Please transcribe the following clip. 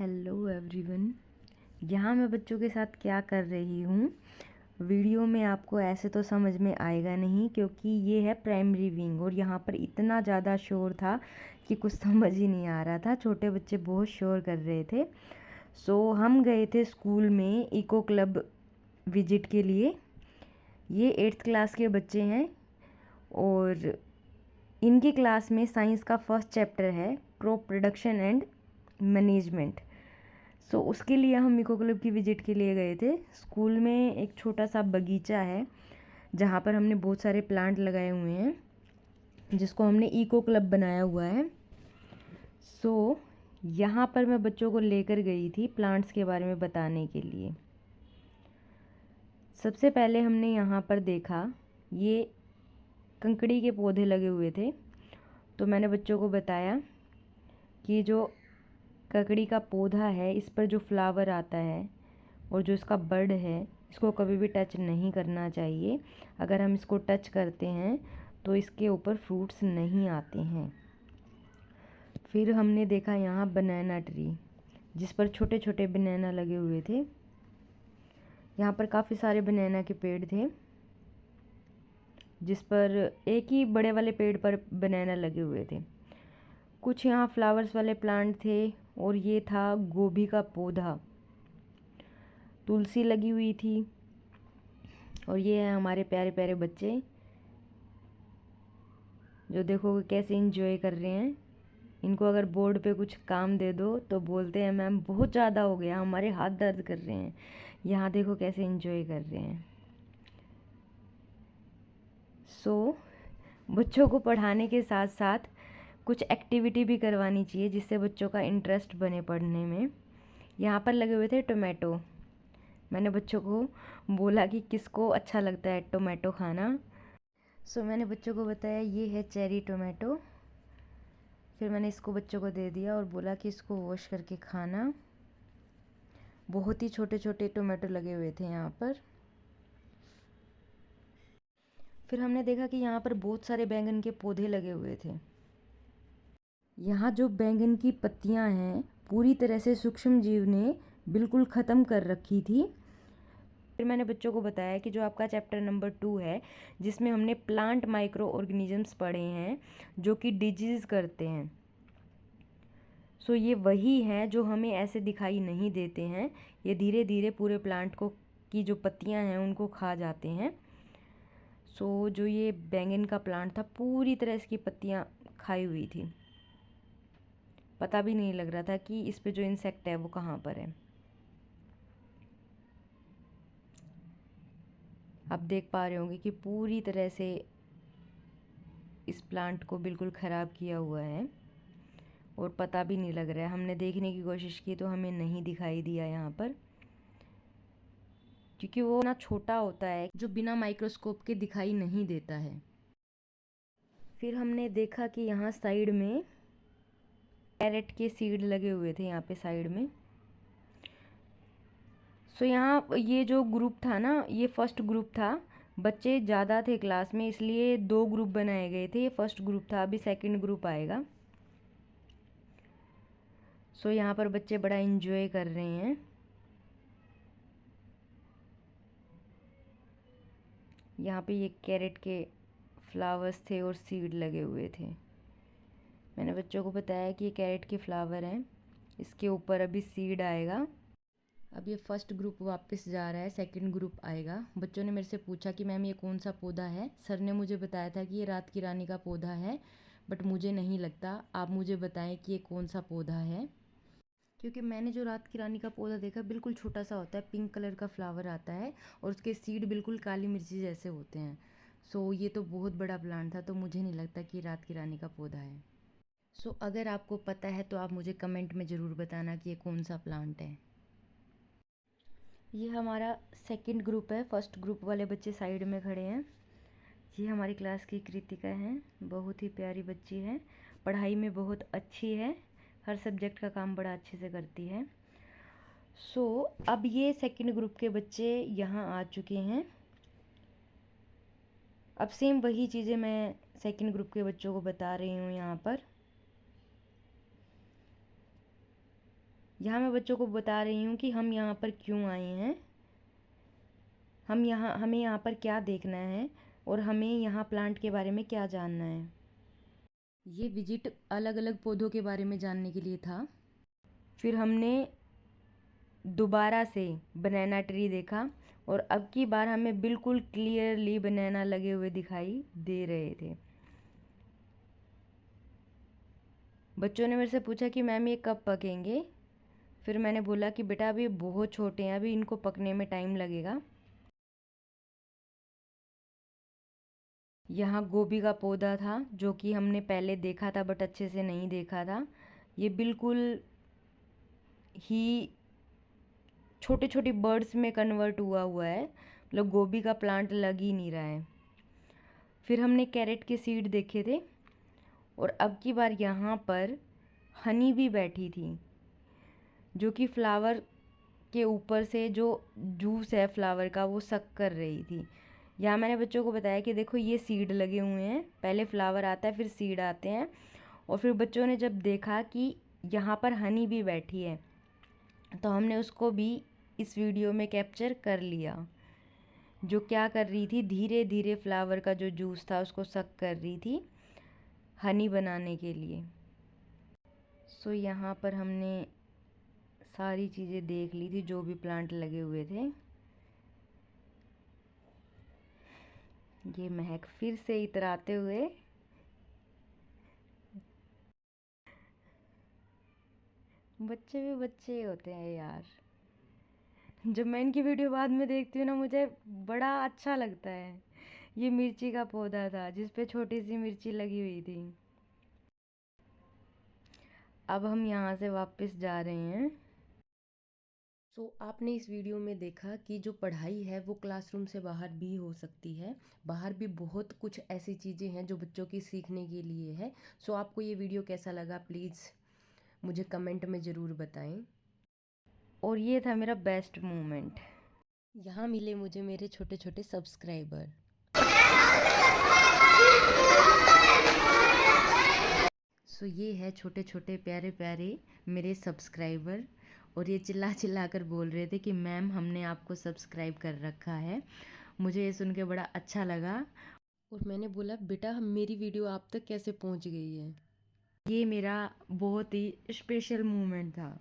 Hello everyone. यहाँ मैं बच्चों के साथ क्या कर रही हूँ, वीडियो में आपको ऐसे तो समझ में आएगा नहीं, क्योंकि ये है प्राइमरी विंग और यहाँ पर इतना ज़्यादा शोर था कि कुछ समझ ही नहीं आ रहा था। छोटे बच्चे बहुत शोर कर रहे थे। सो हम गए थे स्कूल में इको क्लब विजिट के लिए। ये 8th क्लास के बच्चे हैं और इनकी क्लास में साइंस का फर्स्ट चैप्टर है क्रॉप प्रोडक्शन एंड मैनेजमेंट। सो उसके लिए हम इको क्लब की विज़िट के लिए गए थे। स्कूल में एक छोटा सा बगीचा है जहाँ पर हमने बहुत सारे प्लांट लगाए हुए हैं, जिसको हमने इको क्लब बनाया हुआ है। सो यहाँ पर मैं बच्चों को लेकर गई थी प्लांट्स के बारे में बताने के लिए। सबसे पहले हमने यहाँ पर देखा ये कंकड़ी के पौधे लगे हुए थे। तो मैंने बच्चों को बताया कि जो ककड़ी का पौधा है, इस पर जो फ्लावर आता है और जो इसका बड है, इसको कभी भी टच नहीं करना चाहिए। अगर हम इसको टच करते हैं तो इसके ऊपर फ्रूट्स नहीं आते हैं। फिर हमने देखा यहाँ बनाना ट्री, जिस पर छोटे छोटे बनाना लगे हुए थे। यहाँ पर काफ़ी सारे बनाना के पेड़ थे, जिस पर एक ही बड़े वाले पेड़ पर बनाना लगे हुए थे। कुछ यहाँ फ्लावर्स वाले प्लांट थे और ये था गोभी का पौधा, तुलसी लगी हुई थी। और ये है हमारे प्यारे प्यारे बच्चे, जो देखो कैसे इंजॉय कर रहे हैं। इनको अगर बोर्ड पे कुछ काम दे दो तो बोलते हैं मैम बहुत ज़्यादा हो गया, हमारे हाथ दर्द कर रहे हैं। यहाँ देखो कैसे इंजॉय कर रहे हैं। सो बच्चों को पढ़ाने के साथ साथ कुछ एक्टिविटी भी करवानी चाहिए, जिससे बच्चों का इंटरेस्ट बने पढ़ने में। यहाँ पर लगे हुए थे टोमेटो। मैंने बच्चों को बोला कि किसको अच्छा लगता है टोमेटो खाना। सो मैंने बच्चों को बताया ये है चेरी टोमेटो। फिर मैंने इसको बच्चों को दे दिया और बोला कि इसको वॉश करके खाना। बहुत ही छोटे छोटे टोमेटो लगे हुए थे यहाँ पर। फिर हमने देखा कि यहाँ पर बहुत सारे बैंगन के पौधे लगे हुए थे। यहाँ जो बैंगन की पत्तियाँ हैं, पूरी तरह से सूक्ष्म जीव ने बिल्कुल ख़त्म कर रखी थी। फिर मैंने बच्चों को बताया कि जो आपका चैप्टर नंबर 2 है, जिसमें हमने प्लांट माइक्रो ऑर्गेनिजम्स पढ़े हैं जो कि डिजीज़ करते हैं। सो ये वही हैं जो हमें ऐसे दिखाई नहीं देते हैं। ये धीरे धीरे पूरे प्लांट को की जो पत्तियां हैं उनको खा जाते हैं। सो जो ये बैंगन का प्लांट था, पूरी तरह इसकी पत्तियां खाई हुई थी। पता भी नहीं लग रहा था कि इस पे जो इंसेक्ट है वो कहाँ पर है। आप देख पा रहे होंगे कि पूरी तरह से इस प्लांट को बिल्कुल ख़राब किया हुआ है और पता भी नहीं लग रहा है। हमने देखने की कोशिश की तो हमें नहीं दिखाई दिया यहाँ पर, क्योंकि वो ना छोटा होता है जो बिना माइक्रोस्कोप के दिखाई नहीं देता है। फिर हमने देखा कि यहाँ साइड में कैरेट के सीड लगे हुए थे, यहाँ पे साइड में। सो यहाँ ये जो ग्रुप था ना, ये फर्स्ट ग्रुप था। बच्चे ज़्यादा थे क्लास में, इसलिए 2 ग्रुप बनाए गए थे। ये फर्स्ट ग्रुप था, अभी सेकंड ग्रुप आएगा। सो यहाँ पर बच्चे बड़ा इंजॉय कर रहे हैं। यहाँ पे ये कैरेट के फ्लावर्स थे और सीड लगे हुए थे। मैंने बच्चों को बताया कि ये कैरेट के फ्लावर हैं, इसके ऊपर अभी सीड आएगा। अब ये फर्स्ट ग्रुप वापस जा रहा है, सेकंड ग्रुप आएगा। बच्चों ने मेरे से पूछा कि मैम ये कौन सा पौधा है। सर ने मुझे बताया था कि ये रात की रानी का पौधा है, बट मुझे नहीं लगता। आप मुझे बताएं कि ये कौन सा पौधा है, क्योंकि मैंने जो रात की रानी का पौधा देखा बिल्कुल छोटा सा होता है, पिंक कलर का फ्लावर आता है और उसके सीड बिल्कुल काली मिर्ची जैसे होते हैं। सो ये तो बहुत बड़ा प्लांट था, तो मुझे नहीं लगता कि रात की रानी का पौधा है। सो अगर आपको पता है तो आप मुझे कमेंट में ज़रूर बताना कि ये कौन सा प्लांट है। ये हमारा सेकंड ग्रुप है। फर्स्ट ग्रुप वाले बच्चे साइड में खड़े हैं। ये हमारी क्लास की कृतिका हैं, बहुत ही प्यारी बच्ची है, पढ़ाई में बहुत अच्छी है, हर सब्जेक्ट का काम बड़ा अच्छे से करती है। सो अब ये सेकंड ग्रुप के बच्चे यहाँ आ चुके हैं। अब सेम वही चीज़ें मैं सेकंड ग्रुप के बच्चों को बता रही हूँ। यहाँ पर यहाँ मैं बच्चों को बता रही हूँ कि हम यहाँ पर क्यों आए हैं, हमें यहाँ पर क्या देखना है और हमें यहाँ प्लांट के बारे में क्या जानना है। ये विजिट अलग अलग पौधों के बारे में जानने के लिए था। फिर हमने दोबारा से बनाना ट्री देखा और अब की बार हमें बिल्कुल क्लियरली बनाना लगे हुए दिखाई दे रहे थे। बच्चों ने मेरे से पूछा कि मैम ये कब पकेंगे। फिर मैंने बोला कि बेटा अभी बहुत छोटे हैं, अभी इनको पकने में टाइम लगेगा। यहाँ गोभी का पौधा था जो कि हमने पहले देखा था बट अच्छे से नहीं देखा था। ये बिल्कुल ही छोटे छोटे बर्ड्स में कन्वर्ट हुआ है, मतलब गोभी का प्लांट लग ही नहीं रहा है। फिर हमने कैरेट के सीड देखे थे और अब की बार यहाँ पर हनी भी बैठी थी जो कि फ्लावर के ऊपर से जो जूस है फ्लावर का वो सक कर रही थी। यहाँ मैंने बच्चों को बताया कि देखो ये सीड लगे हुए हैं, पहले फ्लावर आता है फिर सीड आते हैं। और फिर बच्चों ने जब देखा कि यहाँ पर हनी भी बैठी है तो हमने उसको भी इस वीडियो में कैप्चर कर लिया, जो क्या कर रही थी, धीरे धीरे फ्लावर का जो जूस था उसको सक कर रही थी हनी बनाने के लिए। सो यहाँ पर हमने सारी चीज़ें देख ली थी जो भी प्लांट लगे हुए थे। ये महक फिर से इतराते हुए बच्चे भी बच्चे ही होते हैं यार। जब मैं इनकी वीडियो बाद में देखती हूँ ना मुझे बड़ा अच्छा लगता है। ये मिर्ची का पौधा था जिस पे छोटी सी मिर्ची लगी हुई थी। अब हम यहाँ से वापस जा रहे हैं। आपने इस वीडियो में देखा कि जो पढ़ाई है वो क्लासरूम से बाहर भी हो सकती है। बाहर भी बहुत कुछ ऐसी चीज़ें हैं जो बच्चों की सीखने के लिए है। आपको ये वीडियो कैसा लगा प्लीज़ मुझे कमेंट में ज़रूर बताएं। और ये था मेरा बेस्ट मोमेंट। यहाँ मिले मुझे मेरे छोटे छोटे सब्सक्राइबर। ये है छोटे छोटे प्यारे प्यारे मेरे सब्सक्राइबर और ये चिल्ला चिल्ला कर बोल रहे थे कि मैम हमने आपको सब्सक्राइब कर रखा है। मुझे ये सुन के बड़ा अच्छा लगा और मैंने बोला बेटा मेरी वीडियो आप तक कैसे पहुंच गई है। ये मेरा बहुत ही स्पेशल मोमेंट था।